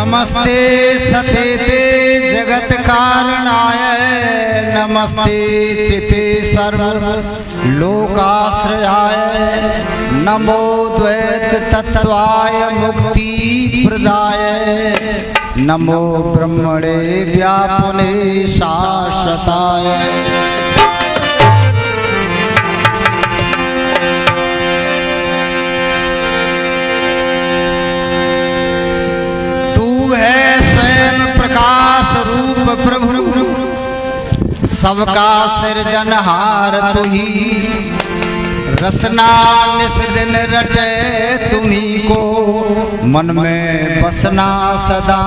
नमस्ते सतेते जगत कारणाय नमस्ते चिते सर्व लोकाश्रयाय नमो द्वैत तत्वाय मुक्ति प्रदाय नमो ब्रह्मणे व्यापने शाश्वताय। प्रकाश रूप प्रभु सबका सृजनहार तू ही रसना निस दिन रटे तुम्ही को मन में बसना सदा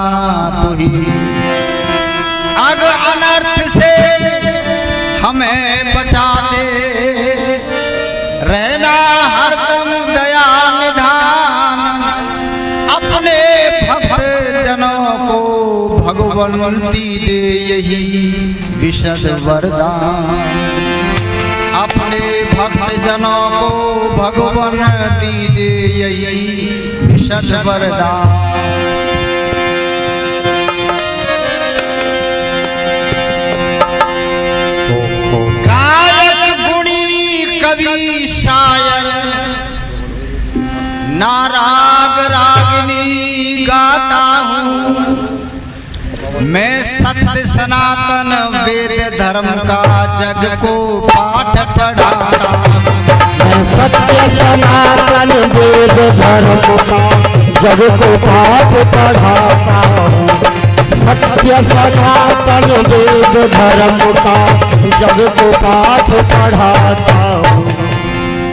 तू ही। अग अनर्थ से हमें बचाते रहना हरदम दया निधान अपने भक्त जनों को भगवंती दे यही विशद वरदान अपने भक्त जनों को भगवंती दे यही विशद वरदान। गायक गुणी कवि शायर नाराग रागिनी गाता हूँ मैं सत्य सनातन वेद धर्म का जग को पाठ पढ़ाता मैं सत्य सनातन वेद धर्म का जग को पाठ पढ़ाता हूँ सत्य सनातन वेद धर्म का जग को पाठ पढ़ाता हूँ।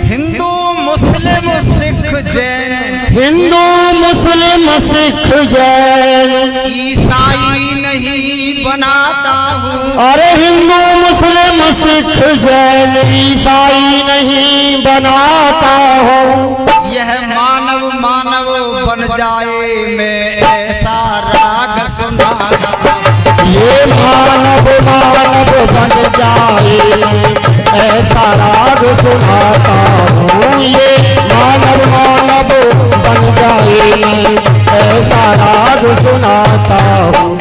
हिंदू मुस्लिम सिख जैन हिंदू मुस्लिम सिख जैन ईसाई नहीं बनाता हूँ। अरे हिंदू मुस्लिम सिख जैन ईसाई नहीं बनाता हूँ। यह मानव मानव बन जाए मैं ऐसा राग सुनाता ये मानव मानव बन जाए ऐसा राग सुनाता हूँ ये मानव मानव बन जाए ऐसा राग सुनाता हूँ।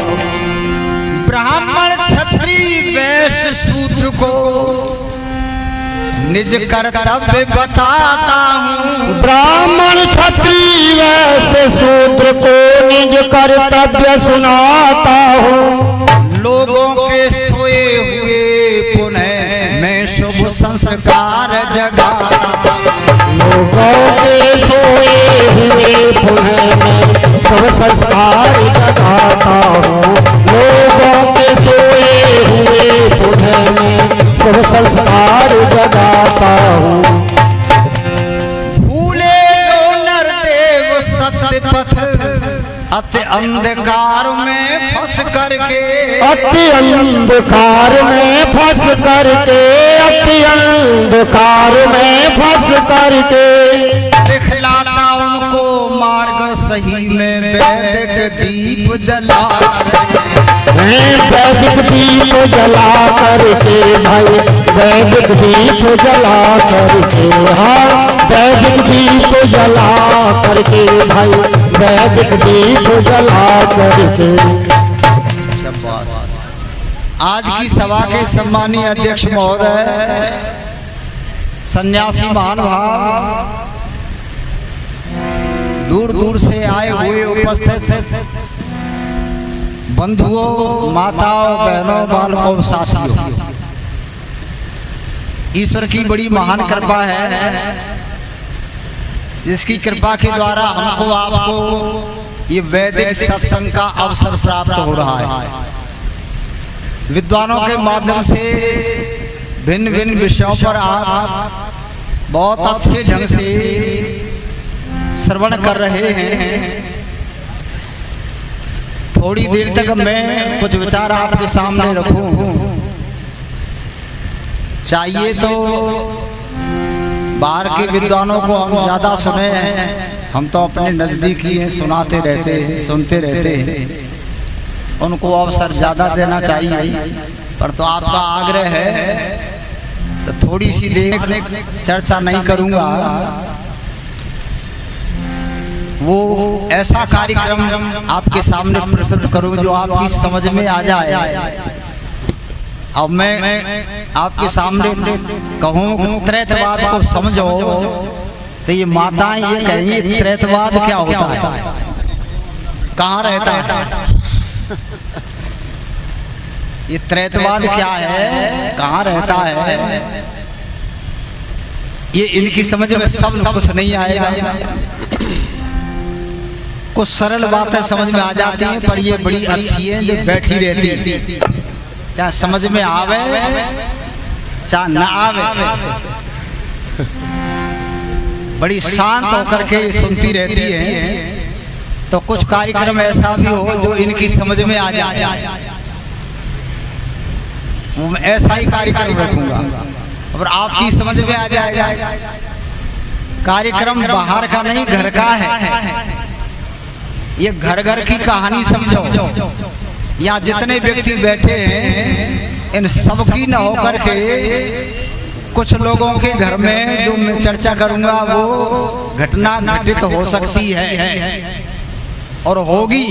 ब्राह्मण क्षत्रिय वैश्य शूद्र को निज कर्तव्य बताता हूँ। ब्राह्मण क्षत्रिय वैश्य शूद्र को निज कर्तव्य सुनाता हूँ। लोगों के सोए हुए पुनः मैं शुभ संस्कार जगाता लोगों के सोए हुए पुनः मैं शुभ संस्कार जगाता हूँ। लोगों के सोए हुए पुनः मैं शुभ संस्कार जगाता हूँ। भूले जो नर देव सत्य पथ अति अंधकार में फंस करके अति अंधकार में फंस करके अति अंधकार में फंस करके दिखलाता उनको मार्ग सही में वैदिक दीप जला वैदिक दीप जला करके भाई वैदिक दीप जला करके हाँ वैदिक दीप जला करके भाई वैदिक दीप जला करके। आज की सभा के सम्मानीय अध्यक्ष महोदय सन्यासी महानुभाव दूर दूर से आए हुए उपस्थित बंधुओं माताओं बहनों बालकों साथियों ईश्वर की बड़ी महान कृपा है जिसकी कृपा के द्वारा हमको आपको ये वैदिक सत्संग का अवसर प्राप्त हो रहा है। विद्वानों के माध्यम से भिन्न भिन्न विषयों पर आप बहुत अच्छे ढंग से श्रवण कर रहे हैं। थोड़ी देर तक मैं कुछ विचार आपके सामने रखूं। चाहिए तो बाहर के विद्वानों को हम ज़्यादा सुने हैं, हम तो अपने नज़दीकी हैं, सुनाते रहते हैं, सुनते रहते हैं। उनको अवसर ज़्यादा देना चाहिए, पर तो आपका आग्रह है तो थोड़ी सी देर चर्चा नहीं करूँगा। वो ऐसा कार्यक्रम आपके सामने प्रस्तुत करूं जो आपकी समझ में आ जाए। अब मैं आपके सामने कहूं त्रैतवाद को समझो, तो ये माताएं ये कहेंगी त्रैतवाद क्या होता है, कहाँ रहता है? ये त्रैतवाद क्या है, कहाँ रहता है? ये इनकी समझ में सब कुछ नहीं आएगा। कुछ सरल बातें समझ में आ जाती हैं, पर ये बड़ी अच्छी है जो बैठी रहती है, चाहे समझ में आवे चाहे ना आवे, बड़ी शांत होकर के सुनती रहती है। तो कुछ कार्यक्रम ऐसा भी हो जो इनकी समझ में आ जाए, मैं ऐसा ही कार्यक्रम रखूंगा और आपकी समझ में आ जाएगा। कार्यक्रम बाहर का नहीं, घर का है। ये घर घर की कहानी समझो। यहाँ जितने व्यक्ति बैठे हैं इन सबकी न होकर के कुछ लोगों के घर में जो मैं चर्चा करूंगा वो घटना घटित हो सकती है और होगी।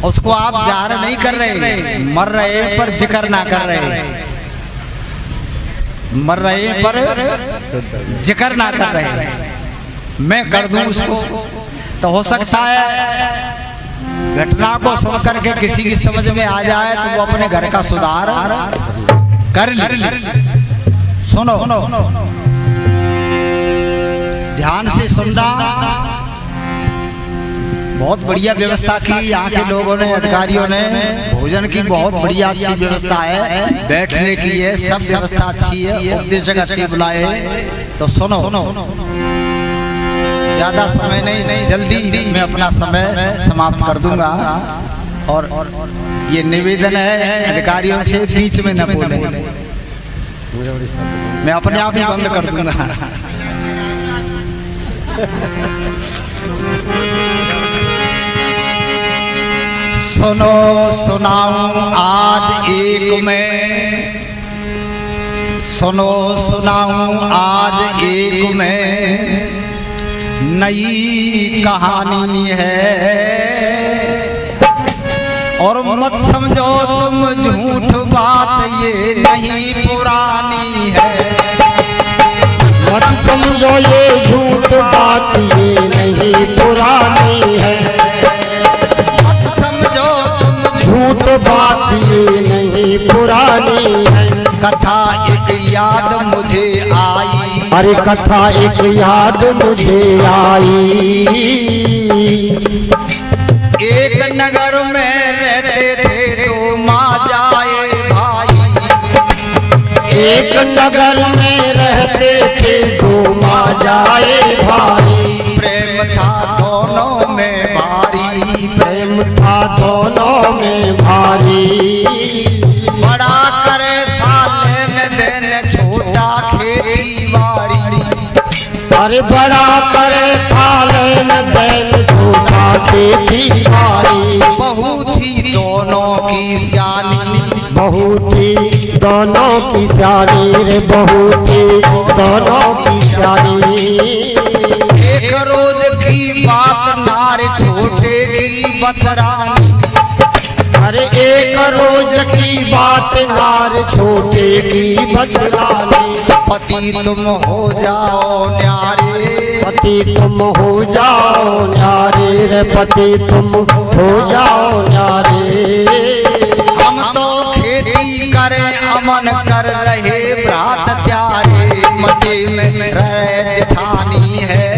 उसको आप जाहिर नहीं कर रहे, मर रहे पर जिक्र ना कर रहे, मर रहे पर जिक्र ना कर रहे, मैं कर दूं उसको। तो हो सकता है घटना को सुन करके किसी की समझ में आ जाए तो वो अपने घर का सुधार कर ले। सुनो, ध्यान से सुनना। बहुत बढ़िया व्यवस्था की यहाँ के लोगों ने, अधिकारियों ने। भोजन की बहुत बढ़िया अच्छी व्यवस्था है, बैठने की है, सब व्यवस्था अच्छी है, उपदेशक अच्छी बुलाए। तो सुनो, ज्यादा समय नहीं, जल्दी मैं अपना समय समाप्त कर दूंगा। और ये निवेदन है अधिकारियों से बीच में न बोले, मैं अपने आप ही बंद कर दूंगा। सुनो सुनाऊं आज एक में, सुनो सुनाऊं आज एक में नई कहानी है। और मत समझो तुम झूठ बात ये नहीं पुरानी है। मत समझो ये झूठ बात ये नहीं पुरानी है। मत समझो तुम झूठ बात ये नहीं पुरानी है। कथा एक याद मुझे आई, अरे कथा एक याद मुझे आई। एक नगर में रहते थे दो माँ जाए भाई। एक नगर में रहते थे दो माँ जाए भाई। प्रेम था दोनों में भारी, प्रेम था दोनों में भारी। बड़ा करे था लेन देन छोटा खेती बाड़ी। अरे बड़ा करे था लेन देन छोटा खेती बाड़ी। बहुत ही दोनों की सियानी, बहुत ही दोनों की सियानी रे, बहुत ही दोनों की सियानी। एक रोज की बात नार छोटे की बतरानी। अरे एक रोज की बात नार छोटे की बतरानी। पति तुम हो जाओ न्यारे, पति तुम हो जाओ न्यारे रे, पति तुम हो जाओ न्यारे। हम तो खेती करें अमन कर रहे भ्रात त्यारे। मजे में रह ठानी है,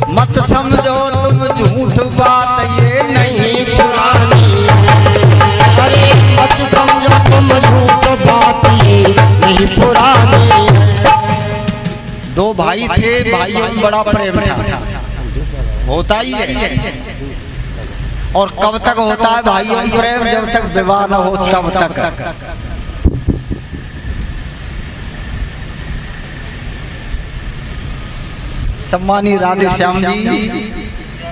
मत समझो तुम झूठ बात ये नहीं पुरानी। अरे मत समझो तुम झूठ बात ये नहीं पुरानी। दो भाई थे, भाइयों में बड़ा प्रेम था, होता ही है। और कब तक होता है भाइयों में प्रेम? जब तक विवाह न हो तब तक। सम्मानी राधे श्याम जी,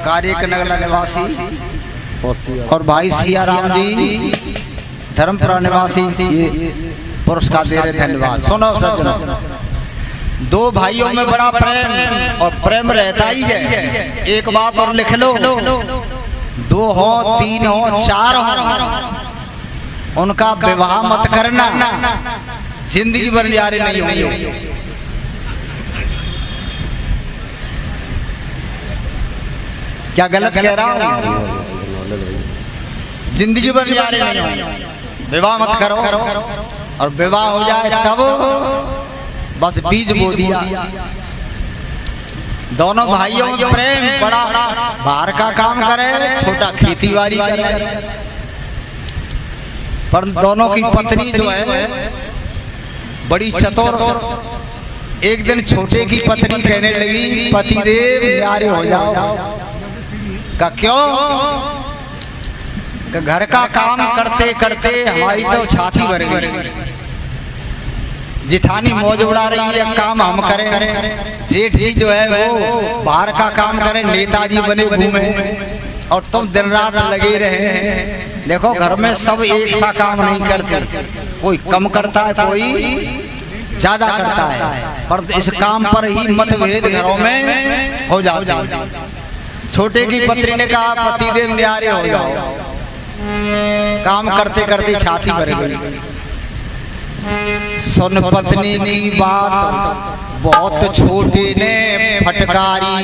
कार्य नगला निवासी, और भाई सिया राम जी धर्मपुरा निवासी, ये पुरस्कार दे रहे। धन्यवाद। सुनो सज्जनों, दो भाइयों में बड़ा प्रेम और प्रेम रहता ही है। एक बात और लिख लो, दो हो, तीन हो, चार हो, उनका विवाह मत करना, जिंदगी भर न्यारे नहीं होंगे। क्या गलत कह रहा हूं? जिंदगी भर न्यारे नहीं होंगे। विवाह मत करो, और विवाह हो जाए तब बस बीज बो दिया। दोनों भाइयों में प्रेम, बड़ा बाहर का काम करे, छोटा खेती बाड़ी करे, पर दोनों की पत्नी जो है बड़ी चतुर। एक दिन छोटे की पत्नी कहने लगी, पतिदेव न्यारे हो जाओ। का क्यों? का घर का काम करते करते हमारी तो छाती भर गई। जेठानी मौज उड़ा रही है, काम हम करें, जेठ जी जो है वो बाहर का काम करें, नेताजी बने घूमे, और तुम दिन रात लगे रहे। देखो घर में सब एक सा काम नहीं करते, कोई कम करता है, कोई ज्यादा करता है, पर इस काम पर ही मतभेद घरों में हो जाते हैं। छोटे की पत्नी ने कहा, पतिदेव न्यारे हो जाओ। काम करते करते छाती भर गई। सुन पत्नी की बात बहुत छोटे ने फटकारी,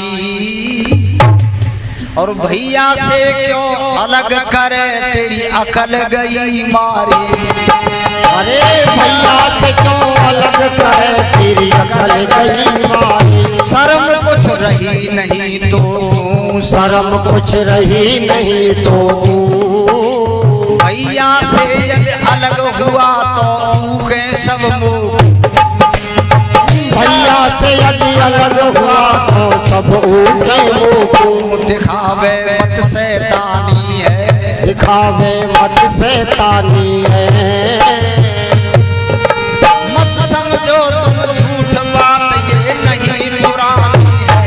और भैया से क्यों अलग करे, तेरी अकल गई मारी। अरे भैया से क्यों अलग करे, तेरी अकल गई मारी। शर्म कुछ रही नहीं तो तू, शर्म कुछ रही नहीं तो तू। भैया से यदि अलग हुआ तो तू के सब मुँह। भैया से यदि अलग हुआ तो सब ऊँचे मुँह। दिखावे मत शैतानी है, दिखावे मत शैतानी है। मत समझो तुम झूठ बात ये नहीं पुरानी है।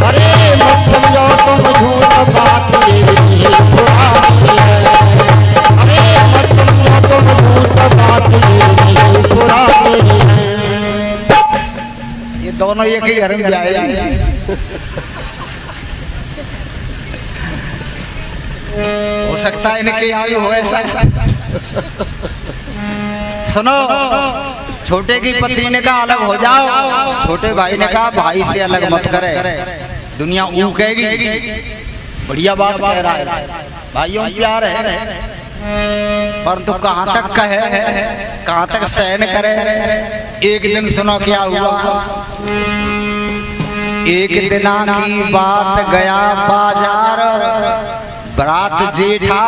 अरे मत समझो तुम झूठ बात ये नहीं पुरानी है। अरे मत समझो तुम झूठ बात ये नहीं पुरानी है। ये दोनों एक ही घर में जाए। हो सकता है इनके यहाँ भी हो ऐसा। सुनो, छोटे की पत्नी ने कहा अलग हो जाओ, छोटे भाई ने कहा भाई से अलग मत करे, दुनिया ऊ कहेगी। बढ़िया बात कह रहा है, भाइयों प्यार है, परंतु कहाँ तक कहे, कहाँ तक सहन करे। एक दिन सुनो क्या हुआ। एक दिना की बात, गया बाजार, बरात जेठा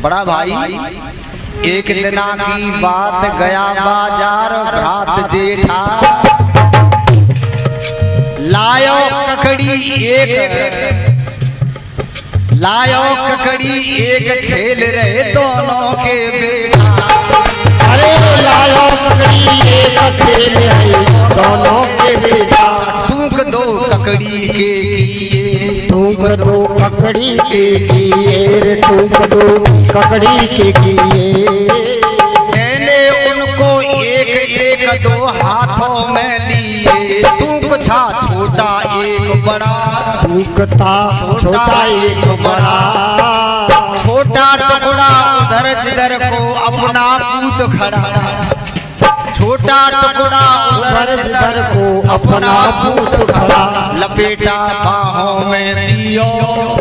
बड़ा भाई। एक दिना की बात, गया बाजार, बरात जेठा, लायो ककड़ी एक, लायो ककड़ी एक, खेल रहे दोनों के बेटा। अरे लायो ककड़ी एक, खेल रहे दोनों के बेटा। टूक दो ककड़ी के किए, टूक दो ककड़ी के किए, टूक दो ककड़ी के किए। मैंने उनको एक एक दो हाथों में लिए, टूक था छोटा एक बड़ा, टूक था छोटा एक बड़ा। छोटा टुकड़ा उधर जिधर को अपना पूत खड़ा, छोटा टुकड़ा उधर जिधर को अपना पूत खड़ा। लपेटा बाहों में दियो,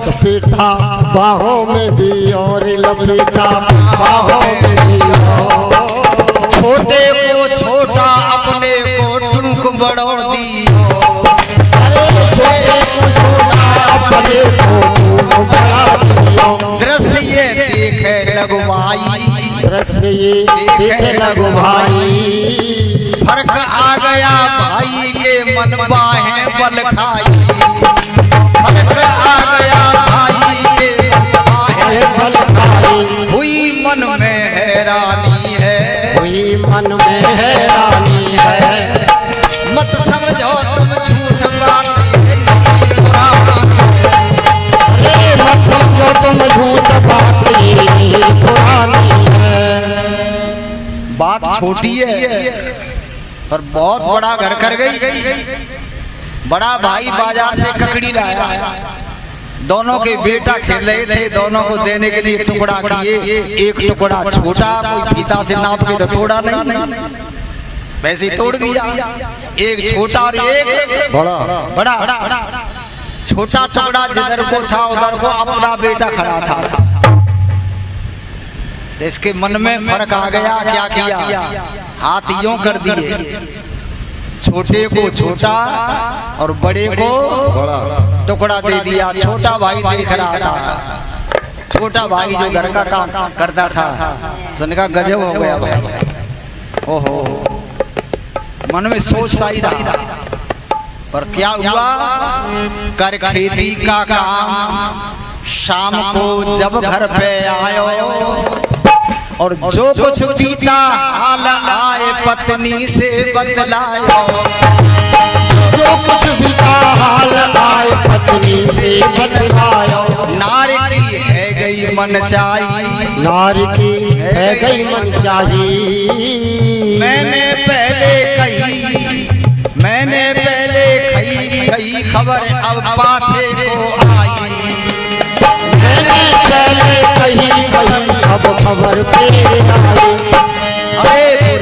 लपेटा बाहों में दियो रे, लपेटा बाहों में दियो। छोटे को छोटा अपने को टूक बड़ो दियो। अरे छोटे को छोटा अपने को टूक बड़ा दियो। दृश्य ये देखे लगवाई, दृश्य ये देखे लगो भाई। फर्क आ गया भाई के मन बाहें बल खाई। फर्क आ गया भाई के बाहें बल खाई। हुई मन में हैरानी है, हुई मन में हैरानी है। मत समझो तुम झूठ बात ये नहीं पुरानी है। अरे मत समझो तुम झूठ बात ये नहीं पुरानी है। बात छोटी है पर बहुत बड़ा घर कर गई। बड़ा भाई बाजार से ककड़ी लाया, दोनों के बेटा खेल रहे थे, दोनों को देने के लिए टुकड़ा किए। एक टुकड़ा छोटा, कोई फीता से नाप के तो तोड़ा नहीं, वैसे ही तोड़ दिया। एक छोटा और एक बड़ा। बड़ा। छोटा टुकड़ा जिधर को था उधर को अपना बेटा खड़ा था, तो इसके मन में फर्क आ गया। क्या किया, हाथ यूं कर दिए, छोटे को छोटा और बड़े को बड़ा टुकड़ा दे दिया। छोटा भाई देख रहा था, छोटा भाई जो घर का काम करता था, उसने कहा गजब हो गया भाई। ओहो, मन में सोच सा ही रहा। पर क्या हुआ, कर खेती का काम शाम को जब घर पे आयो, और जो कुछ बीता हाल आए पत्नी से बतलायो। जो कुछ बीता हाल आए पत्नी से बतलायो। नारी की है गई मनचाही, नारी की है गई मनचाही। मैंने पहले कही खबर अब पाछे को आई। मैंने पहले कही अब खबर पे आई। अरे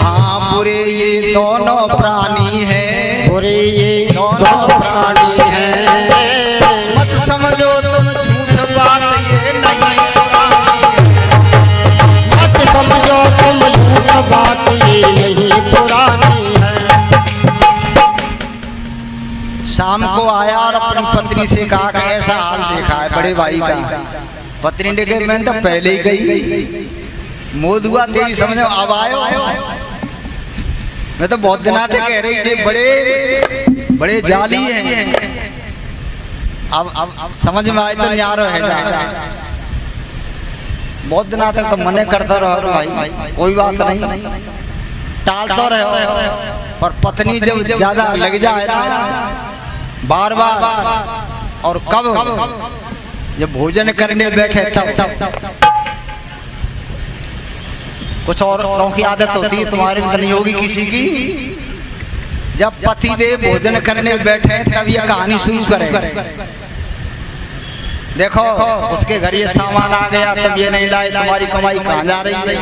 हाँ, बुरे ये दोनों प्राणी हैं, बुरे ये दोनों प्राणी हैं। मत समझो तुम झूठ बात ये नहीं पुरानी। मत समझो तुम झूठ बात ये नहीं पुरानी है। शाम को आया और अपनी पत्नी से कहा कि ऐसा हाल देखा है बड़े भाई का। पत्नी ने कहा मैंने तो पहले ही कही, मोदुआ तेरी समझ में अब आयो। मैं तो बहुत दिन आते कह रही थी बड़े बड़े जाली हैं, अब समझ में आए तो न्यारो है। बहुत दिन आते तो मने करता रहो भाई, कोई बात नहीं, टालते रहो। पर पत्नी जब ज्यादा लग जाए ना बार बार, और कब जब भोजन करने बैठे तब कुछ औरतों की आदत होती है, तुम्हारी तो नहीं होगी किसी की। जब पति देव भोजन करने बैठे तब ये कहानी शुरू करें। देखो उसके घर ये सामान आ गया, तब ये नहीं लाए, तुम्हारी कमाई कहाँ जा रही है,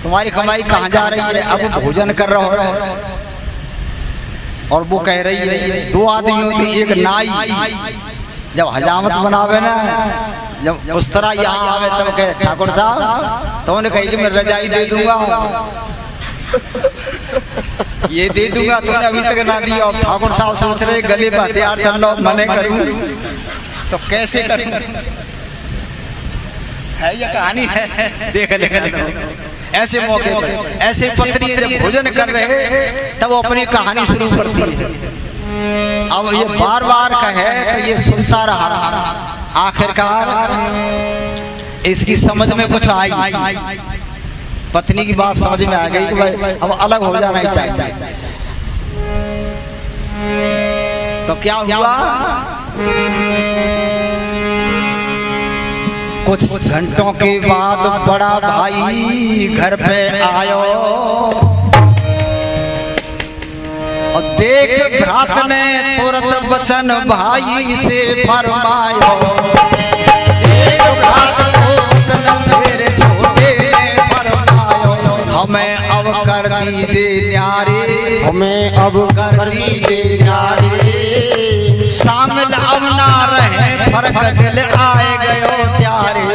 तुम्हारी कमाई कहाँ जा रही है। अब भोजन कर रहे हो और वो कह रही है, दो आदमी होती, एक नाई जब हजामत बनावे ना, जब उस तरह यहाँ आवे तब कहे ठाकुर साहब तो उन्हें कही कि मैं रजाई दे दूंगा, ये दे दूंगा, तुमने अभी तक ना दिया। और ठाकुर साहब सोच रहे गले पर हथियार चल लो, मने करूं तो कैसे करूं। है ये कहानी है, देख लेना। ऐसे मौके पर ऐसे पत्नी जब भोजन कर रहे तब वो अपनी कहानी शुरू करती है। अब ये बार बार कहे तो ये सुनता रहा, आखिरकार इसकी समझ में कुछ आई, पत्नी की बात समझ में आ गई कि भाई अब अलग हो जाना ही चाहिए। तो क्या हुआ, कुछ घंटों के बाद बड़ा भाई घर पे आयो और देख भ्रात ने तुरंत वचन भाई से फरमायो। देख भ्रात को वचन मेरे छोटे फरमायो, हमें अब कर दी दे न्यारे, हमें अब कर दी दे न्यारे। शामिल अब ना रहे फर्क दिल आए गयो त्यारे,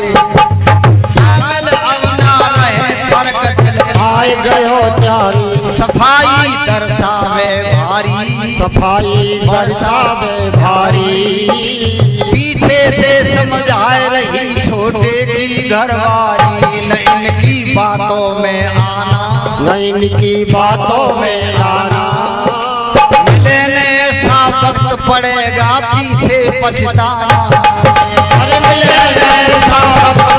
शामिल अब ना रहे फर्क दिल आए गयो त्यारे। सफाई दर्शावे भारी, सफाई दर्शावे भारी। पीछे से समझाए रही छोटे की घरवाली, न इनकी बातों में आना, न इनकी बातों में आना। वक्त पड़ेगा पीछे पछताना, अरे मिलेगा ऐसा वक्त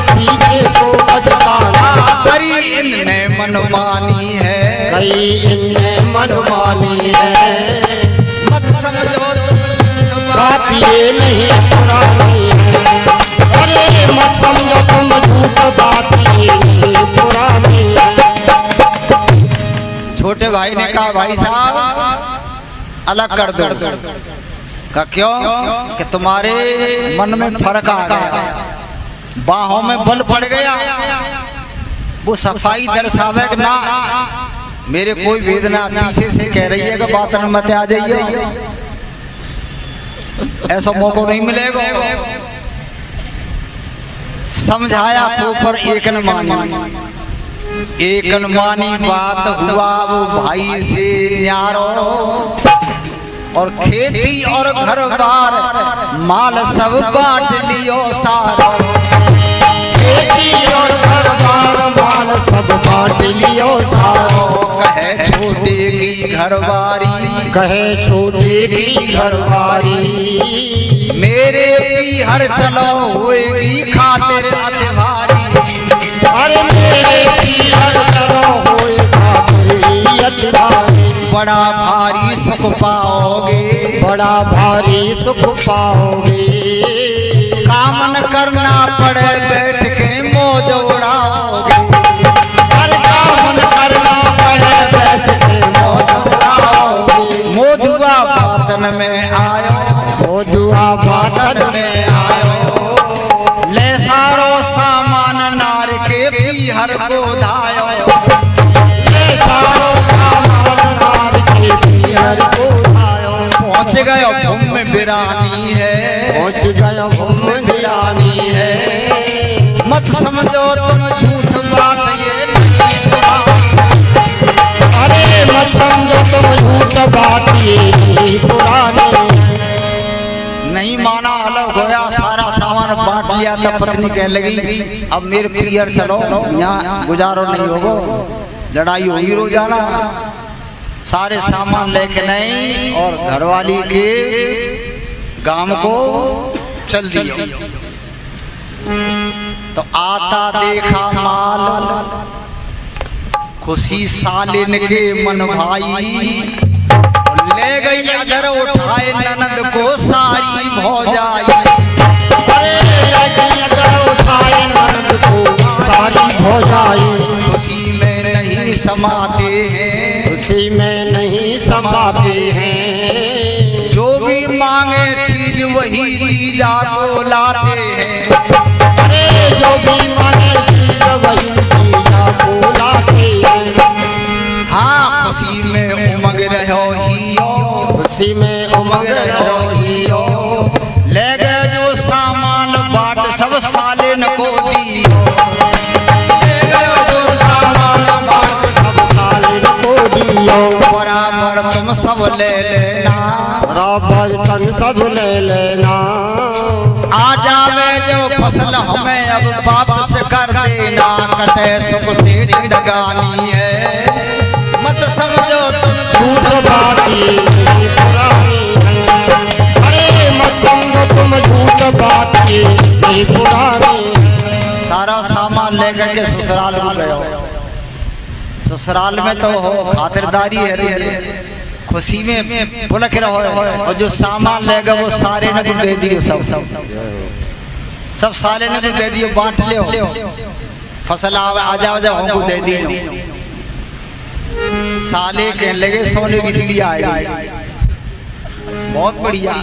पीछे को पछताना। कई इनने मनमानी है, कई इनने मनमानी है। मत समझो बात ये नहीं पुरानी है, अरे मत समझो तुम झूठ बात ये नहीं पुरानी है। भाई ने कहा भाई साहब अलग कर दो। कहा क्यों? कि तुम्हारे मन में फर्क आ गया, बाहों में बल पड़ गया। वो सफाई दर्शावे कि ना मेरे कोई वेदना पीछे से कह रही है कि बात न मत आ जाइए, ऐसा मौका नहीं मिलेगा। समझाया को पर एक न मानी बात हुआ वो भाई से न्यारो। और खेती और घर बार माल सब बांट लियो सारो। खेती और घर बार माल सब बांट लियो सारो। कहे छोटे की घरवारी, कहे छोटे की घरवारी, मेरे पीहर चलो होएगी खातिर अतिवारी। अरे मेरे पीहर चलो होएगा खातिर अतिवारी। बड़ा भारी सुख पाओगे, बड़ा भारी सुख पाओगे। कामन करना पड़े बैठ के मौज उड़ाओगे। हर कामन करना पड़े बैठ के मौज उड़ाओगे। मोदुआ बातन में आयो, मोदुआ बातन में आयो। ले सारो सामान नार के पीहर को धायो। ले सारो सामान नार के पीहर को धायो। पहुँच गयो भूम में बिरानी है, पहुँच गयो भूम में बिरानी है। मत समझो तुम झूठ बात ये नहीं। अरे मत समझो तुम झूठ बात ये नहीं पुरानी। नहीं माना, अलग होया, सारा सामान बांट लिया। तब पत्नी कहने लगी अब मेरे पीहर चलो, यहाँ गुजारो नहीं होगो, लड़ाई होगी रोजाना। सारे सामान लेके नहीं और घरवाली के गांव को चल दियो। तो आता देखा माल, खुशी सालिन के मन भाई। ले गई अदर उठाए ननद को सारी भौजाई। ले गई अदर उठाए ननद को सारी भौजाई। खुशी में नहीं समाते हैं, खुशी में नहीं समाते हैं। जो भी मांगे चीज वही जीजा को लाते हैं। अरे जो भी मांगे चीज वही जीजा को लाते हैं। हाँ खुशी में उमंग रहो हियो, खुशी में उमंग रहो हियो। ले गए जो सामान बाट सब सालिन को दियो। ले गए जो सामान बाट सब सालिन को दियो। बराबर तुम सब ले लेना, बराबर तन सब ले लेना। आ जावे जो फसल हमें अब वापस कर देना। कटे सुख से जिंदगानी है, मत समझो तुम झूठ बात ये नहीं पुरानी है। अरे मत समझो तुम झूठ बात ये नहीं पुरानी। सारा सामान लेकर के ससुराल में गए। ससुराल में तो हो खातिरदारी है रे, खुशी में पुलक रहो। और जो सामान ले गए वो सारे ने को दे दियो, सब सारे ने को दे दियो, बांट लियो। फसल आ जाओ जब हमको दे दियो। साले के लगे सोने की सीढ़ियाँ आएगी, बहुत बढ़िया।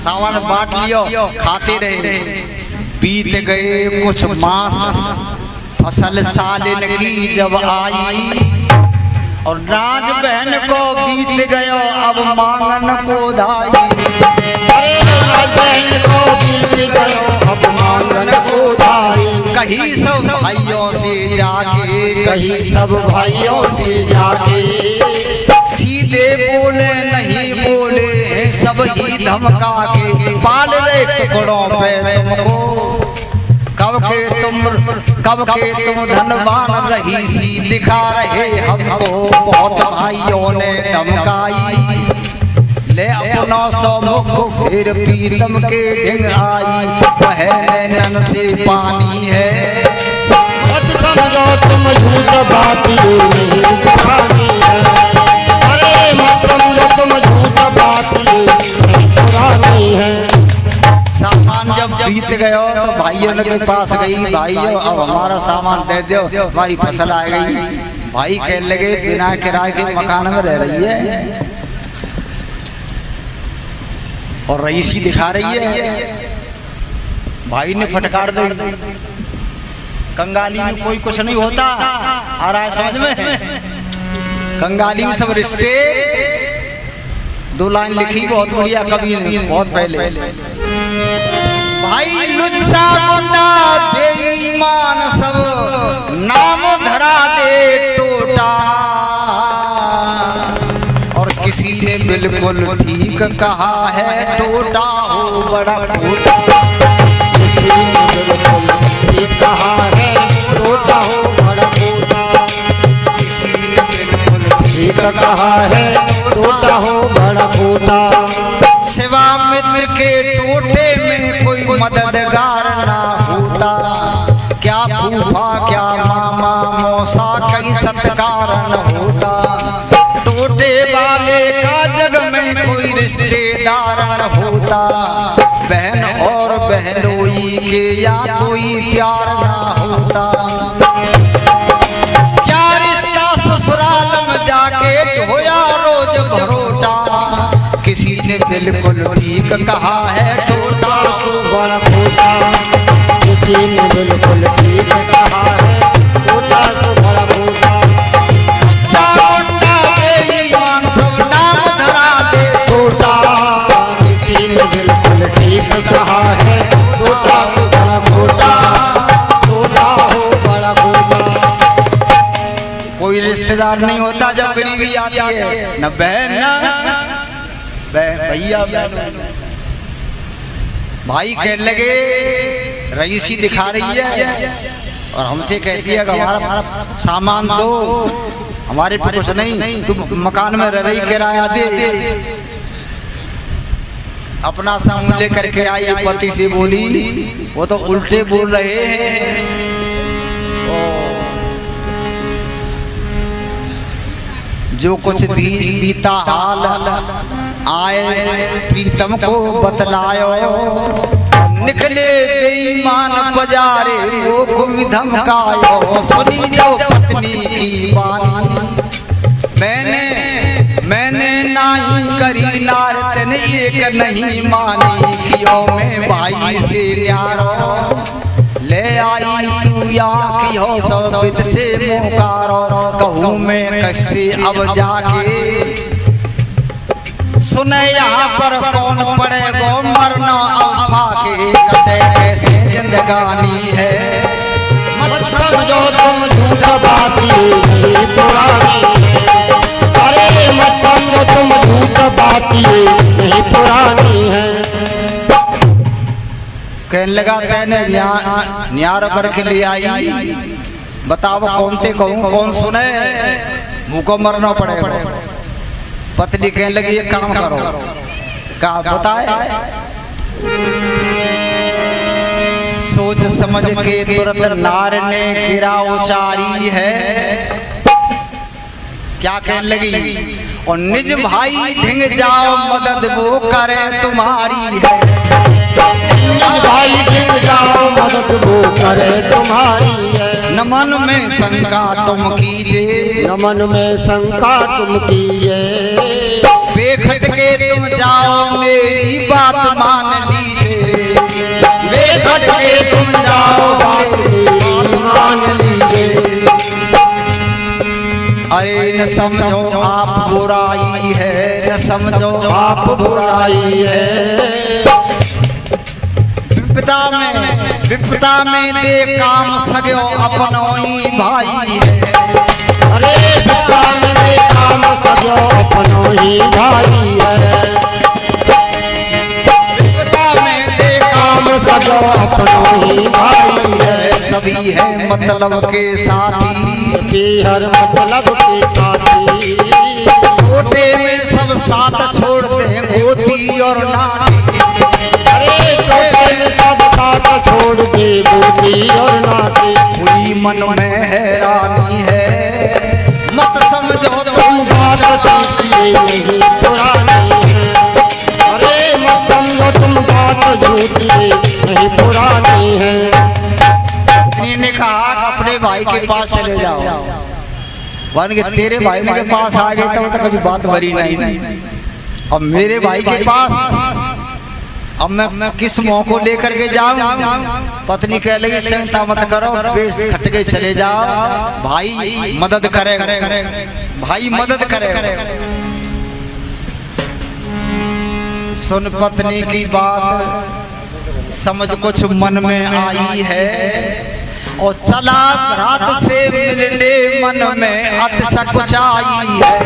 सामान बांट लियो, खाते रहे। बीत गए कुछ मास, फसल सालिन की जब आई। और राज बहन को बीत गयो अब मांगन को धाई। अरे राज बहन को बीत गयो अब मांगन को धाई। कहीं सब भाइयों से जाके, कहीं सब भाइयों से जाके। सीधे बोले नहीं बोले सब ही धमका के। पाल रहे टुकड़ों पे तुमको, कब के तुम धनवान रही सी दिखा रहे हमको। बहुत भाइयों ने धमकाई, ले अपना सौ मुख फिर पीतम के ढिंग आई। वह नैनन से पानी है, मत समझो तुम झूठ बात ये नहीं पुरानी है। अरे मत समझो तुम झूठ बात ये नहीं पुरानी है। सामान जब बीत गयो तो भाइयों के पास गई, भाइयों अब हमारा सामान दे दो, हमारी फसल आ गई। भाई कहने लगे बिना किराए के मकान में रह रही है और रईसी दिखा रही है। भाई ने फटकार दी, कंगाली में कोई कुछ नहीं होता। आ रहा है समझ में? कंगाली में सब रिश्ते। दो लाइन लिखी बहुत बढ़िया कवि ने बहुत पहले। भाई लुच्चा गुंडा बेईमान सब नाम धरा दे टोटा, और किसी ने बिल्कुल ठीक कहा है टोटा हो बड़ा खोटा। किसी ने बिल्कुल ठीक कहा है टोटा हो बड़ा खोटा। किसी ने बिल्कुल ठीक कहा है टोटा हो बड़ा खोटा। सिवा मित्र के टोटे में कोई मददगार ना होता, क्या फूफा क्या मामा मौसा कहीं सत्कार न होता। टोटे वाले का जग में कोई रिश्तेदार न होता, बहन और बहनोई के या कोई प्यार ना होता। क्या रिश्ता ससुराल में जाके ढोया रोज भरोटा, किसी ने बिल्कुल ठीक कहा है टोटा सो बड़ा खोटा। किसी ने बिल्कुल ठीक कहा है टोटा सो बड़ा खोटा। चामुंडा बेईमान सब नाम धरा दे टोटा। किसी ने बिल्कुल ठीक कहा है टोटा सो बड़ा खोटा। टोटा हो बड़ा खोटा। कोई रिश्तेदार नहीं होता जब गरीबी आती है, न बहन न भैया बहन। भाई कहने लगे रईसी दिखा रही है और हमसे कहती है कि हमारा सामान दो, हमारे पे कुछ नहीं, तुम मकान में रह रही किराया दे। अपना सामान लेकर के आई, पति से बोली, वो तो उल्टे बोल रहे हैं। जो कुछ भी बीता हाल आए प्रीतम को बतलायो, निकले बेईमान बजारे वो को धमकायो। सुनी जो पत्नी की बानी, मैंने नहीं करी नारद ने एक नहीं मानी। कियो में भाई से न्यारो ले आई तू यहाँ की हो सब विद से मोकारो। कहूँ मैं कैसे अब जाके सुने यहाँ पर कौन पड़ेगो मरना अब फाके। कटे कैसे जिंदगानी है मत समझो तुम झूठ बाती नहीं पुरानी है। अरे मत समझो तुम झूठ बाती नहीं पुरानी है। कहने लगा तेने न्यार करके ले आई, बताओ कौन ते कहूँ कौन सुने, मुँह को मरना पड़ेगा। पत्नी कहने लगी एक काम करो, क्या बताए? सोच समझ के तुरंत नार ने गिरा उचारी है। क्या कहने लगी? और निज भाई ढिंग जाओ मदद वो करे तुम्हारी है। भाई ढिंग जाओ मदद वो करे तुम्हारी है। न मन में शंका तुम कीजिए, न मन में शंका तुम कीजिए। बेखट के तुम जाओ मेरी बात मान लीजिए। बेखट के तुम जाओ बात मेरी मान लीजिए। अरे न समझो आप बुराई है, न समझो आप बुराई है। विपदा में दे काम सगो अपनो ही भाई है। अरे विपदा में दे काम सगो अपनो ही भाई है। विपदा में दे काम सगो अपनो ही भाई है। सभी है मतलब के साथी, हर मतलब के साथी। छोटे में सब साथ छोड़ते हैं गोती और नाती। अरे छोटे में सब साथ छोड़ दे गोती और नाती। पूरी मन में हैरानी है, मत समझो तुम बात झूठी नहीं पुरानी है। अरे मत समझो तुम बात झूठी नहीं पुरानी है। ने कहा अपने भाई के पास चले जाओ, वन के तेरे भाई के पास आ गए तो कभी बात भरी नहीं। अब मेरे भाई के पास अब मैं किस मुंह को लेकर के जाऊं? पत्नी कह लगी चिंता मत करो, बेस खट के चले जाओ, भाई मदद करे, भाई मदद करे। सुन पत्नी की बात समझ कुछ मन में आई है और चला रात से मिलने मन में अतिशय कुछ आई है।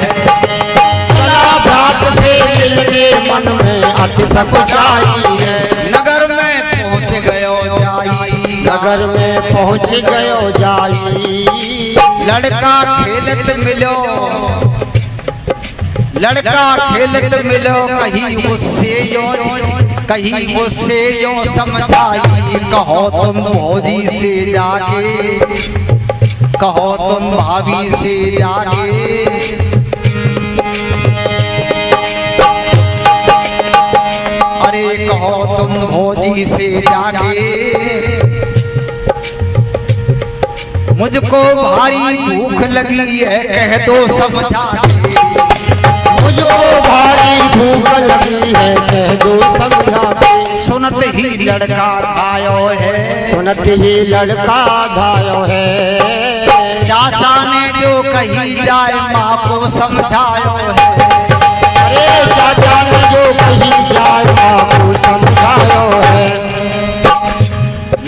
रात से मिलने मन में अतिशय कुछ आई है। नगर में पहुँच गयो जाई, नगर में पहुँच गयो जाई। लड़का खेलत मिलो, लड़का खेलत मिलो, कहीं उससे यो समझाई। कहो तुम भौजी से जाके, कहो तुम भाभी से जाके, अरे कहो तुम भौजी से जाके, मुझको भारी भूख लगी है कह दो समझा के। मुझको भारी भूख लगी है कह दो समझा के। सुनत ही लड़का धायो है, सुनत ही लड़का धायो है। चाचा ने जो कही जाए माँ को समझायो है। अरे चाचा ने जो कही जाए माँ को समझायो है।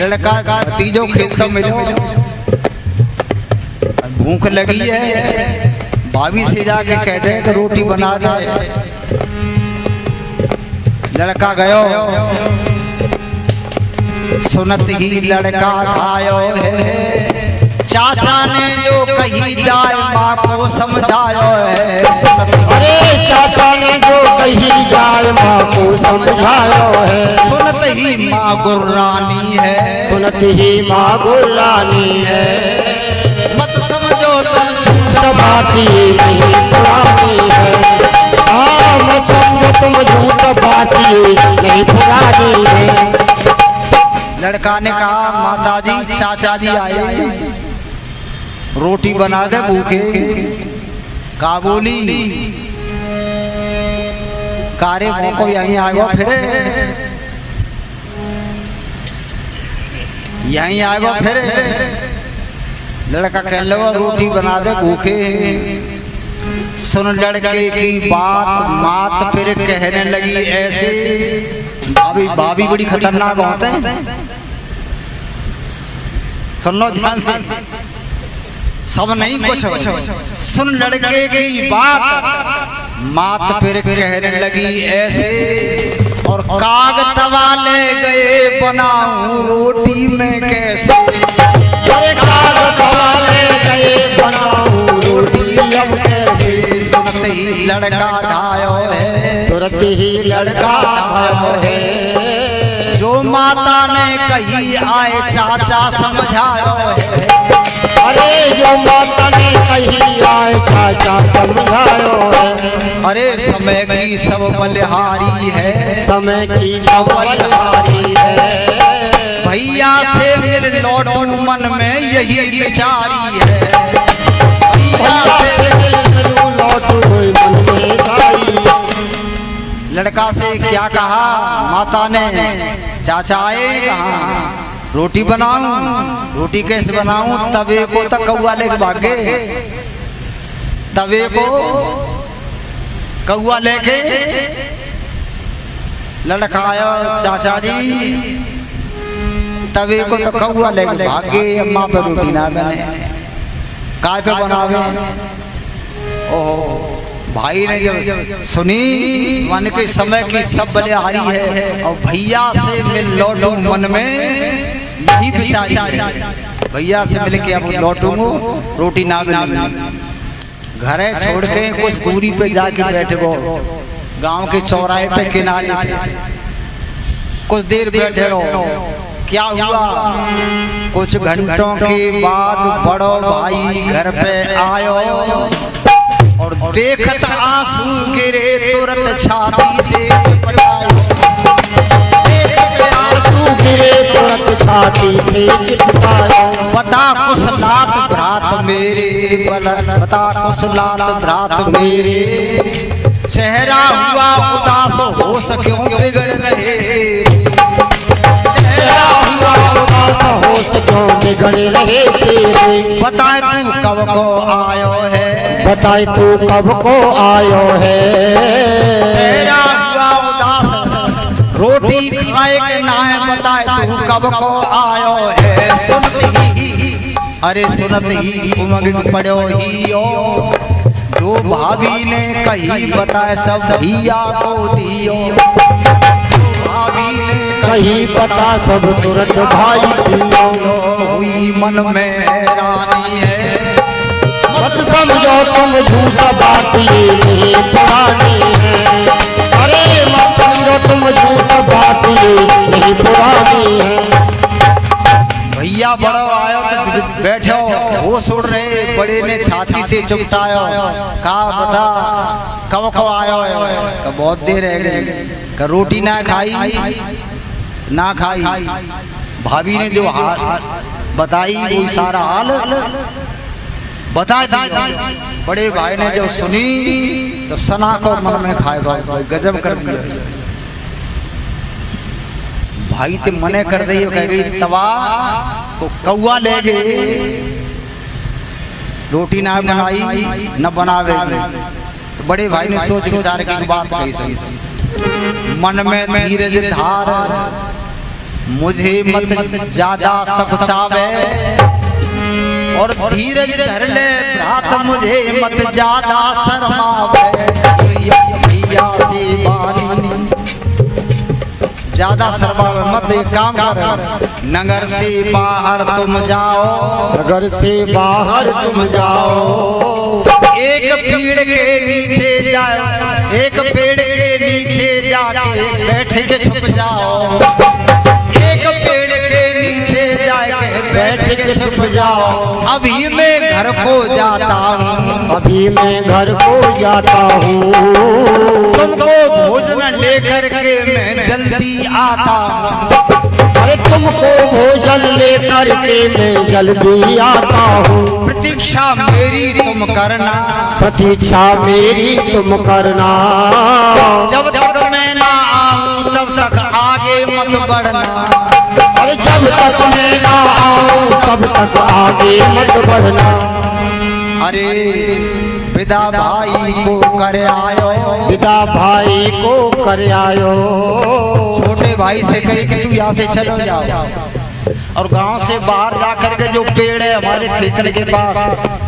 लड़का भतीजो खेत मिलो, भूख लगी है, भाभी से जाके कहते हैं कि रोटी बना दे। लड़का गयो, सुनत ही लड़का धायो है। चाचा ने जो कही जाए माँ को समझायो है। अरे चाचा ने जो कही जाए माँ को समझायो है। सुनत ही माँ गुर्रानी है, सुनत ही माँ गुर्रानी है। मत समझो तुम बाती नहीं पुरानी है। हाँ मत समझो तुम झूठ बाती नहीं पुरानी है। लड़का ने कहा माताजी चाचा जी आए, रोटी बना दे भूखे। का बोली कारे मुँह को यहीं आएगा, फिर यहीं आएगा फिर। लड़का कहने लगा रोटी बना दे भूखे। सुन लड़के की बात मात फिर कहने लगी ऐसे, भाभी बड़ी खतरनाक होते हैं, सुन लो ध्यान से, सब नहीं कुछ। सुन लड़के की बात मात फिर कहने लगी ऐसे, और काग तवा ले गए बनाऊं रोटी में कैसे। काग तवा ले गए बनाऊं रोटी अब कैसे। सुनत ही लड़का धायो है, तुरंत ही लड़का धायो है। जो माता ने कही आए चाचा समझायो है। अरे जो माता ने कही आए चाचा समझायो है। अरे समय की सब बलिहारी है, समय की सब बलिहारी है। भैया से मिल लौटू मन में यही विचारी है। भैया से मिल लौटू मन में सारी। लड़का से क्या कहा माता ने, चाचा आए कहा रोटी बनाऊं, रोटी कैसे बनाऊं, तवे को तक कौआ लेके भागे, तवे को कौआ लेके। लड़का आया चाचा जी तवे को तो कौआ लेके भागे, अम्मा पे रोटी ना बने, काय पे बनावे। ओह भाई ने जब सुनी मन के समय की सब बलिहारी है, और भैया से मिल लौटू मन में यही विचारी है। भैया से मिल के अब लौटूंगो रोटी ना बनी। घरे छोड़ के कुछ दूरी पे जाके बैठे गो, गांव के चौराहे पे किनारे पे कुछ देर बैठे रहो। क्या हुआ, कुछ घंटों के बाद बड़ो भाई घर पे आयो, और देखत आंसू गिरे तुरंत छाती से चिपटायो। आंसू गिरे तुरंत छाती से चिपटायो। बता कुछ लात भ्रात मेरे बता कुशलात भ्रात मेरे चेहरा हुआ उदास हो सक्यों बिगड़ रहे चेहरा हुआ उदास हो सक्यों बिगड़ रहे तेरे बताए तू कब को आयो है बताए तू कब को आयो है चेहरा हुआ उदास रोटी खाए के नाय बताए तू कब को आयो है सुनत ही अरे सुनत ही उमंग पड़ो ही ओ जो भाभी ने कही बताए सब धिया को दियो भाभी ने कहीं पता सब तुरंत भाई दियो हुई मन में रानी है मत समझो तुम झूठ बात ये नहीं पुरानी है अरे मत समझो तुम झूठ बात ये नहीं पुरानी है भैया बड़ो आयो तो बैठो हो सुन रहे बड़े ने छाती से चुपटायो कहा बता कब को आयो है बहुत देर रह गई का रोटी ना खाई ना खाई भाभी ने जो हाल बताई वो सारा हाल बता दिया बड़े भाई ने जो सुनी तो सना को मन में खाएगा गजब कर दिया भाई ते मने कर दी कह गई तवा तो कौआ ले गए रोटी ना बनाई न बनावे तो बड़े भाई ने सोच विचार की बात कही सही मन में धीरज धार मुझे मत ज्यादा सकुचावे और धीरज धर ले भ्रात मुझे मत ज्यादा शर्मावे भैया से बानी ज्यादा शर्मावे मत एक काम कर नगर से बाहर तुम जाओ नगर से बाहर तुम जाओ एक पेड़ के नीचे जाओ एक पेड़ के नीचे जाके बैठ के छुप जाओ एक पेड़ के नीचे जाके बैठ के छुप जाओ अभी मैं घर को जाता हूँ अभी मैं घर को जाता हूँ तुमको भोजन लेकर के मैं जल्दी आता हूँ अरे तुमको भोजन लेकर के मैं जल्दी आता हूँ प्रतीक्षा मेरी तुम करना प्रतीक्षा मेरी तुम करना जब तक मैं ना आऊँ तब तक आगे मत बढ़ना अरे जब तक मैं ना आऊँ तब तक आगे मत बढ़ना अरे पिता भाई को कर आयो पिता भाई को कर आयो छोटे भाई से कही कि तू यहाँ से चलो जाओ और गांव से बाहर जाकर के जो पेड़ है हमारे खेतन के पास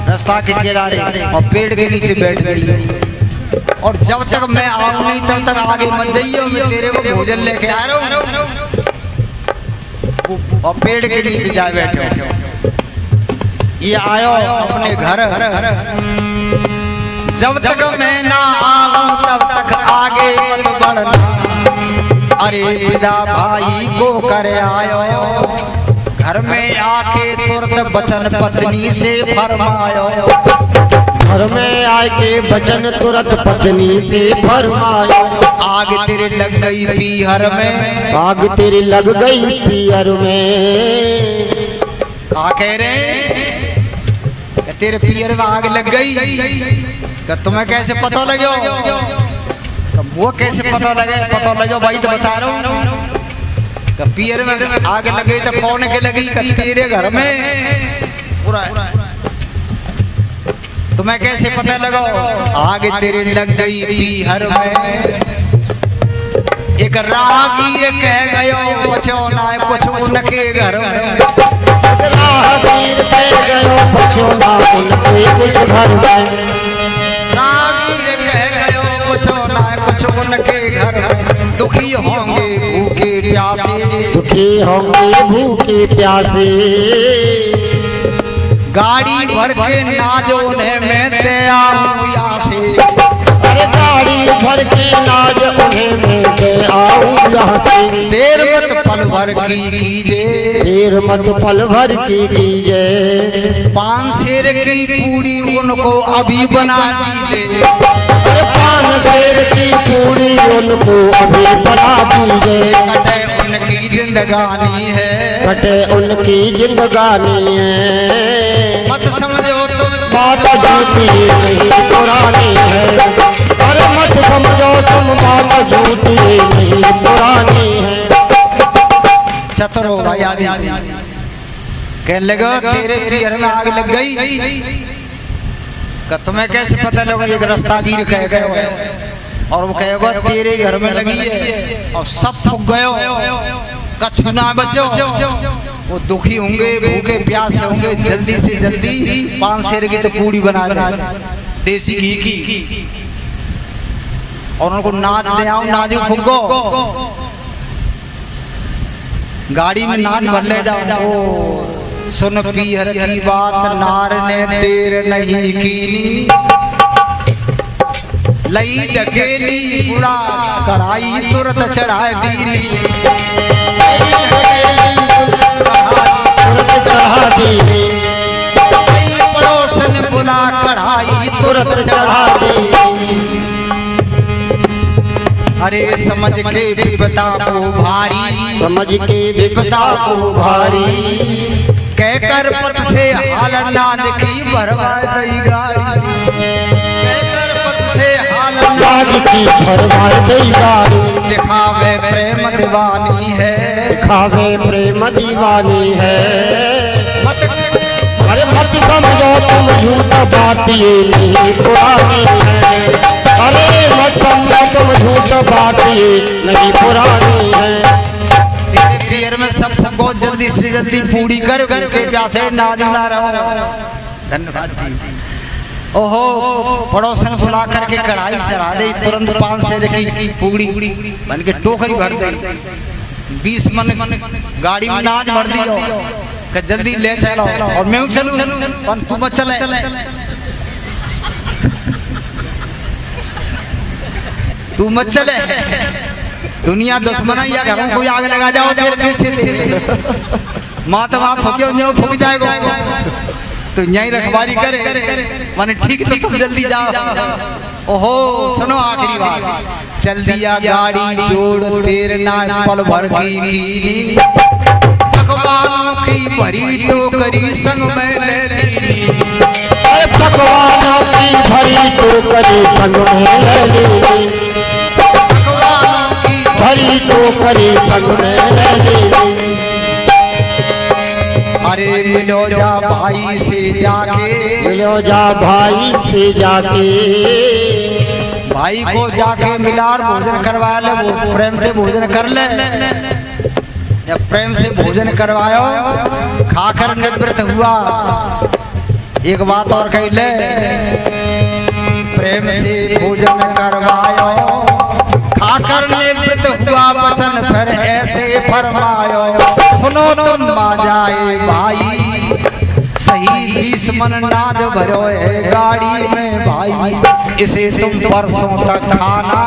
रास्ता के किनारे और पेड़ के नीचे बैठ गई और जब तक मैं आऊँ नहीं तब तक आगे मत जाइए मैं तेरे को भोजन लेके आ रहा हूँ और पेड़ के नीचे जा बैठे ये आयो अपने घर जब तक मैं ना आऊं तब तक आगे मत बढ़ना अरे पिता भाई को कर आयो घर में आके तुरंत बचन पत्नी से फरमायो घर में आके बचन तुरंत पत्नी से फरमायो आग तेरे लग गई पीहर में आग तेरी लग गई पीहर में क्या कह रहे तेरे पीहर में आग लग गई तुम्हें कैसे पता लगे वो कैसे पता लगे भाई तो बता रहा हूँ पीहर में आग लग गई तो कौन के लगी तेरे घर में पूरा तुम्हें कैसे पता लगा आग तेरे लग गई पीहर में एक राहगीर कह गयो बचो ना कुछ उनके घर में राहगीर कह गयो बचो ना उनके कुछ घर में राहगीर कह गयो बचो ना कुछ उनके घर में दुखी होंगे भूखे प्यासे दुखी होंगे भूखे प्यासे गाड़ी भर के नाज उन्हें मैं ते आऊं यहाँ से अरे गाड़ी भर के नाज उन्हें मैं ते आऊं यहाँ से देर मत पल भर की कीजिए देर मत पल भर की कीजिए 5 शेर की पूरी उनको अभी बना दीजिए अरे 5 शेर की पूरी उनको अभी बना दीजिए कटे उनकी जिंदगानी है कटे उनकी जिंदगानी है मत समझो बात झूठी नहीं पुरानी है। अरे मत समझो तुम बात झूठी नहीं पुरानी है। चतुर हो भाई आदि कहने लगा तेरे पियर में आग लग गई। तुम्हें कैसे पता लगा? एक रास्तागीर कह गए और वो कहेगा तेरे घर में लगी है और सब फूक गए, कछु ना बचो। वो दुखी होंगे, भूखे प्यासे होंगे, जल्दी से जल्दी 5 शेर की तो पूड़ी बना दे देसी घी की और उनको नाच दे आओ, नाजू फुग्गो गाड़ी में नाच भर ले जाओ। सुन पीहर की बात नार ने देर नहीं कीनी, लई ढकेली पूरा कढ़ाई तुरंत चढ़ाए दीनी। तुरंत चढ़ा दी, पड़ोसन बुला कढ़ाई तुरंत चढ़ा दी। अरे समझ के विपदा को भारी, समझ के विपदा को भारी, कहकर पथ से हाल नाज की भरवाए दई गाड़ी। कहकर पथ से हाल नाज की भरवाए दई गाड़ी। दिखावे प्रेम दीवानी है, दिखावे प्रेम दीवानी है। अरे मत समझो तुम झूठ बात ये नहीं पुरानी है। अरे मत समझो तुम झूठ बात ये नहीं पुरानी है। पियर में सबको जल्दी से जल्दी पूरी कर के प्यासे नाज ना रहो। धन्यवाद जी। ओहो पड़ोसन बुला करके कढ़ाई चढ़ा दे, तुरंत 5 शेर की पूड़ी बन के टोकरी भर दे। 20 मन गाड़ी में नाज भर दियो कि जल्दी ले चलो और मैं चलूं पर तू मत चले। तू मत चले, दुनिया दुश्मन है या घरों को आग लगा जाओ तेरे पीछे थे। माँ तो वहाँ फूके फूक जाएगा तो यही रखवारी करे माने ठीक तो तुम जल्दी जाओ। ओहो सुनो आखिरी बात, चल दिया गाड़ी जोड़ तेरे ना पल भर की नीली, भगवानों की भरी टोकरी संग में ले ली। अरे भगवानों की भरी टोकरी संग में ले ली, भरी टोकरी संग में ले ली। अरे मिलो जा भाई से जाके, मिलो जा भाई से जाके, भाई को जाके मिला और भोजन करवा ले। वो प्रेम से भोजन कर ले। जब प्रेम से भोजन करवायो, खाकर निवृत्त हुआ। एक बात और कह ले, प्रेम से भोजन करवायो, खाकर निवृत्त हुआ, वचन फिर ऐसे फरमायो। सुनो तुम बाजाए भाई, सही 20 मन नाज भरो है गाड़ी में भाई। इसे तुम परसों तक खाना,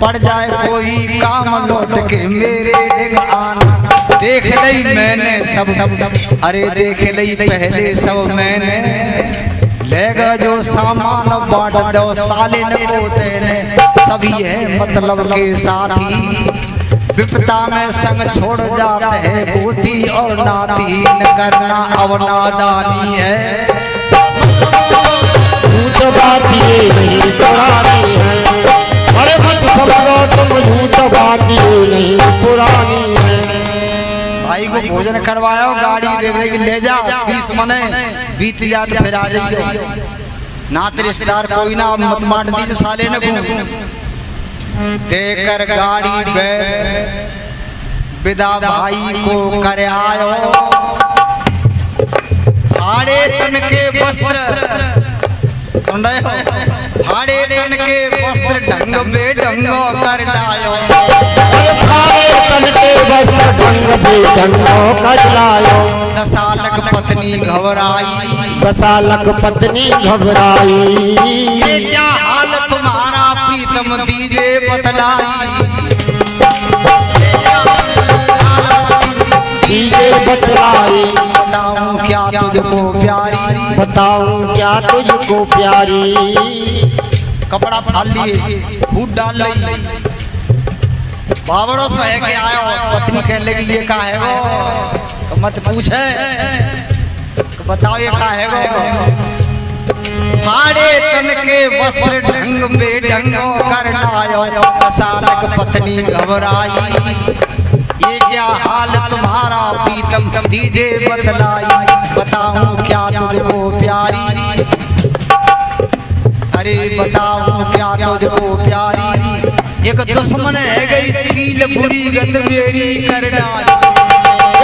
पड़ जाए कोई काम लौट के मेरे डिग आना। देख लई मैंने सब, अरे देख लई पहले सब मैंने, लेगा जो सामान बांट दो सालिन को देने। सभी है मतलब के साथी, विपदा में संग छोड़ जाते हैं पोती और नाती। न करना अब नादानी है, झूठ बात ये नहीं पुरानी है। अरे मत समझो तुम झूठ बात ये नहीं पुरानी है। भाई को भोजन करवाओ, गाड़ी दे दे कि ले जा, 20 मने बीत जा तो फिर आ जाइयो। नात रिश्तेदार कोई ना मत मार दी साले न को। देकर गाड़ी बैठ विदा भाई को कर आयो। भाड़े तन के वस्त्र, सुन रहे हो, भाड़े तन के वस्त्र ढंग बेढंगो कर लायो। भाड़े तन के वस्त्र ढंग बेढंगो कर लायो। दसालक पत्नी घबराई, दसालक पत्नी घबराई। ये क्या हाल तुम्हारा प्रीतम दीजे बतलाई। दीजे बतलाई। बताऊं क्या तुझको प्यारी, बताऊं क्या तुझको प्यारी। कपड़ा फाल लिए, फूट डाल ली, बावड़ों से है के आयो। पत्नी कहने लगी ये का है वो, तो मत पूछे, तो बताओ ये का है वो। फाड़े तन के वस्त्र ढंग बेढंगो कर डायो, अचानक पत्नी घबराई, ये क्या हाल तुम्हारा प्रीतम दीजे बतलाई, बताऊं क्या तुझको प्यारी, अरे बताऊं क्या तुझको प्यारी, एक दुश्मन है गई चील बुरी गत मेरी कर डाली,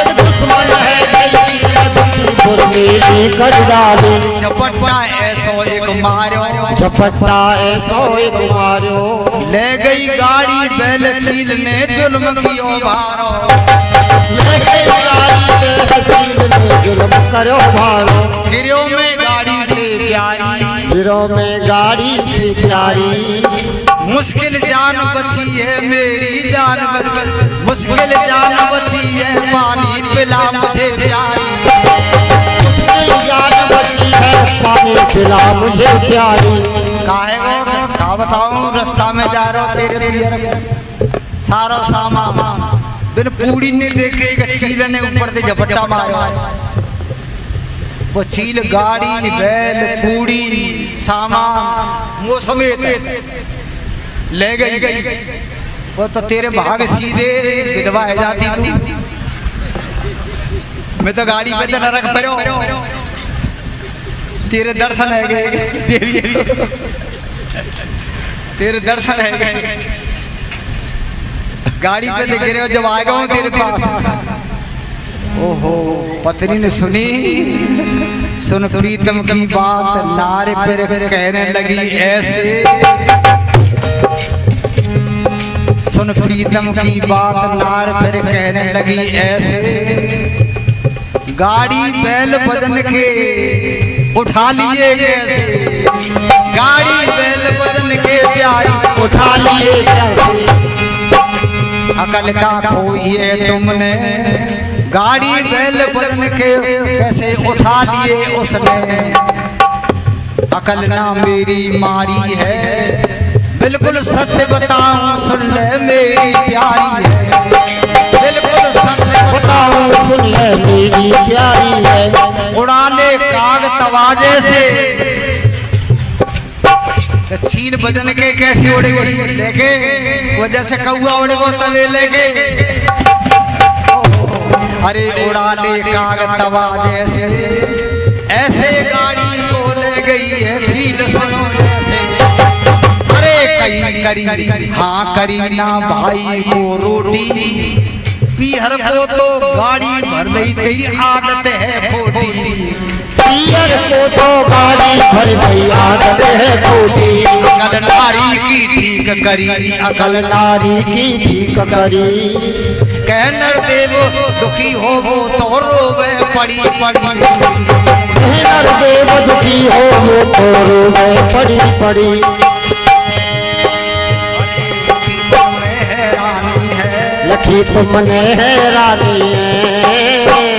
एक दुश्मन है गई चील मेरी कर डाली, झपट्टा ऐसो एक मारो, झपट्टा ऐसो एक मारो, ले गई गाड़ी बैल चील ने जुल्म कियो भारो, ले गई गाड़ी बैल चील ने जुल्म करो भारो, गिरो में गाड़ी से प्यारी, गिरो में गाड़ी से प्यारी, मुश्किल जान बची है मेरी जान बची, मुश्किल जान बची है पानी पिला मुझे प्यारी, मुश्किल जान बची है पानी पिला मुझे प्यारी, काहे गो का बताऊं रास्ता में जा रहा तेरे पियर सारा सामान बिन पूड़ी ने देखे एक चील ने ऊपर से झपट्टा मारो, वो चील गाड़ी बैल पूड़ी सामान वो समेत ले गई, वो तो तेरे भाग सीधे विधवा है जाती तू, मैं तो गाड़ी पे तो न रख परो, तेरे दर्शन है गए, तेरे दर्शन है गए, गाड़ी पे देख रहे हो जब आएगा हूँ तेरे पास। ओहो पत्नी ने सुनी, सुन प्रीतम की बात नारे पर कहने लगी ऐसे, सुन प्रीतम की बात नार पर कहने लगी ऐसे, गाड़ी बैल बदन के उठा लिए कैसे, गाड़ी बैल बदन के प्यारी उठा लिए कैसे, अकल का खोइए तुमने, गाड़ी बैल बदन के कैसे उठा लिए उसने, अकल ना मेरी मारी है, बिल्कुल सत्य बताऊं सुन ले मेरी प्यारी है, बिल्कुल सत्य बताऊं सुन ले मेरी प्यारी है, उड़ाने काग तवाजे से छीन बदन के कैसे उड़ गई, लेके वो जैसे कौआ उड़ गो तवेले के, अरे उड़ाने काग तवाजे से ऐसे गाड़ी को ले गई है छीन सुनो जैसे, अरे कहीं करी हाँ करी ना भाई को रोटी, पीहर को तो गाड़ी भर गई तेरी आदत है खोटी, पियर को तो गाड़ी भर गई आदत है खोटी, अकल नारी की ठीक करी, अकल नारी की ठीक करी, कह नर देव दुखी हो वो तो रोवे पड़ी पड़ी, नर देव दुखी हो वो तो रोवे पड़ी पड़ी, लखी तुमने हैरानी है,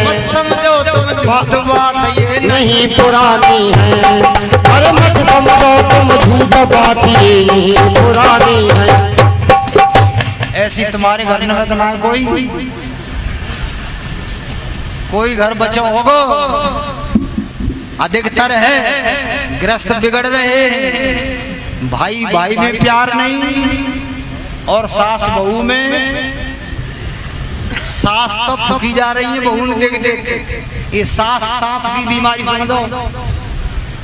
मत समझो तुम झूठ बात ये नहीं पुरानी है, अरे मत समझो तुम झूठ बात ये नहीं पुरानी है, ऐसी तुम्हारे घर में तो ना कोई घर बचा होगो, अधिकतर है ग्रस्त बिगड़ रहे, भाई भाई में प्यार नहीं, और सास बहू में, सास तो फूकी जा रही है बहू ने देख देख, ये सास की बीमारी समझो,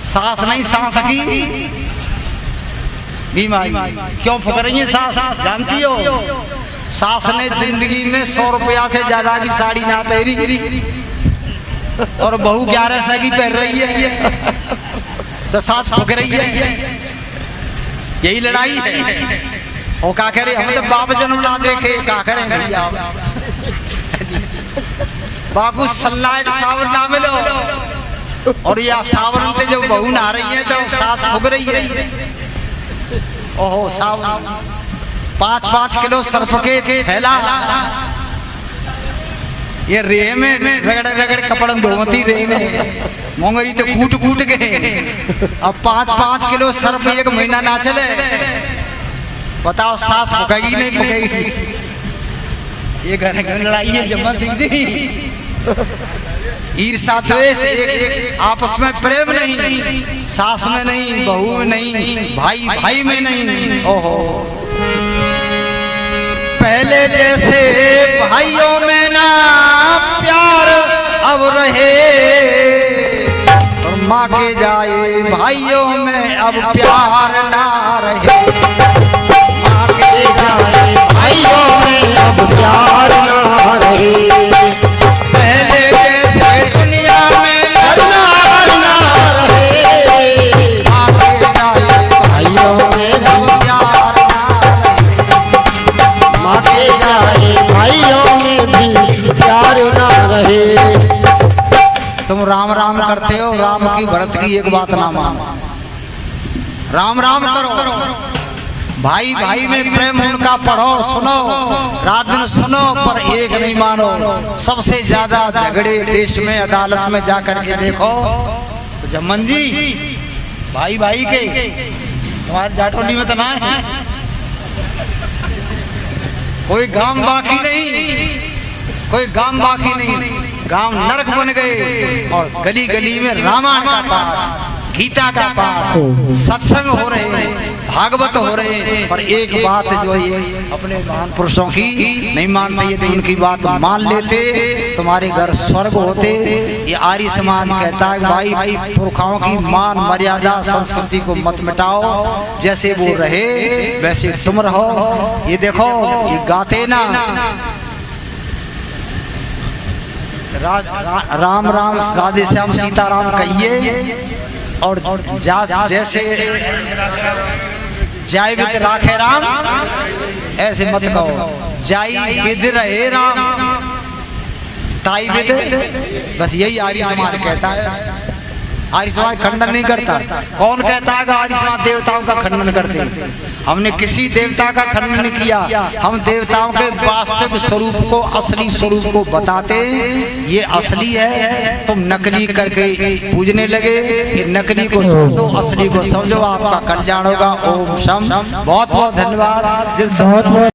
सास नहीं सांस की बीमारी, क्यों फूक रही है सास जानती हो, सास ने जिंदगी में 100 रुपया से ज्यादा की साड़ी ना पहनी, और बहू 1100 की पहन रही है, तो सास फूक रही है, यही लड़ाई है, और क्या करे हम तो बाप जन्म ना देखे, क्या करें भैया बाकू सल्लाट सावन ना मिलो, और या सावन पे जब बहू ना रही है तो सास फूक रही है, ओहो सावन 5-5 किलो सर्फ के थैला, ये रेह में रगड़ रगड़ कपड़न धोती रेह में, मोंगरी तो कूट कूट के, अब 5-5 किलो सर्फ एक महीना ना चले, बताओ सास फुकेगी नहीं फुकेगी, ये घर लड़ाई है जम्मा सिंह जी। ईर्षा द्वेष, एक आपस में प्रेम नहीं, सास में नहीं, बहू में नहीं, भाई भाई में नहीं। ओहो, पहले जैसे भाइयों में ना प्यार अब रहे, और माँ के जाए भाइयों में अब प्यार ना रहे। माँ के जाए भाइयों में अब प्यार ना रहे। पहले जैसे दुनिया में प्यार ना रहे। माँ के जाए भाइयों में अब प्यार ना रहे। माँ के जाए भाइयों में भी प्यार ना रहे। तुम राम राम करते हो, राम की भरत की एक बात ना मानो। राम राम करो, भाई भाई में प्रेम उनका पढ़ो, सुनो, रात दिन सुनो, पर एक नहीं मानो। सबसे ज्यादा झगड़े देश में अदालत में जाकर के देखो तो जमन जी भाई भाई के, तुम्हारे जाटोली में तो ना है कोई गांव बाकी नहीं, कोई गांव बाकी नहीं, गांव नरक बन गए। और गली गली में रामायण का पाठ, गीता का पाठ, सत्संग हो रहे हैं, भागवत हो रहे हैं, पर एक बात जो ये अपने महान पुरुषों की नहीं मानते। यदि उनकी बात मान लेते तुम्हारे घर स्वर्ग होते। ये आर्य समाज कहता है भाई पुरखाओं की मान मर्यादा संस्कृति को मत मिटाओ, जैसे वो रहे वैसे तुम रहो। ये देखो ये गाते ना राम राम राधे श्याम सीताराम कहिए, और जैसे जाय विद राखे राम ऐसे मत कहो। जाई विद रहे राम ताई विद, बस यही आर्य समाज कहता है। आर्य समाज खंडन नहीं करता। कौन कहता है कि आर्य समाज देवताओं का खंडन करते हैं? हमने किसी देवता का खंडन नहीं किया। हम देवताओं के वास्तविक स्वरूप को, असली स्वरूप को बताते। ये असली है, तुम नकली करके पूजने लगे। ये नकली को छोड़ दो, असली को समझो, आपका कल्याण होगा। ओम शम। बहुत बहुत धन्यवाद।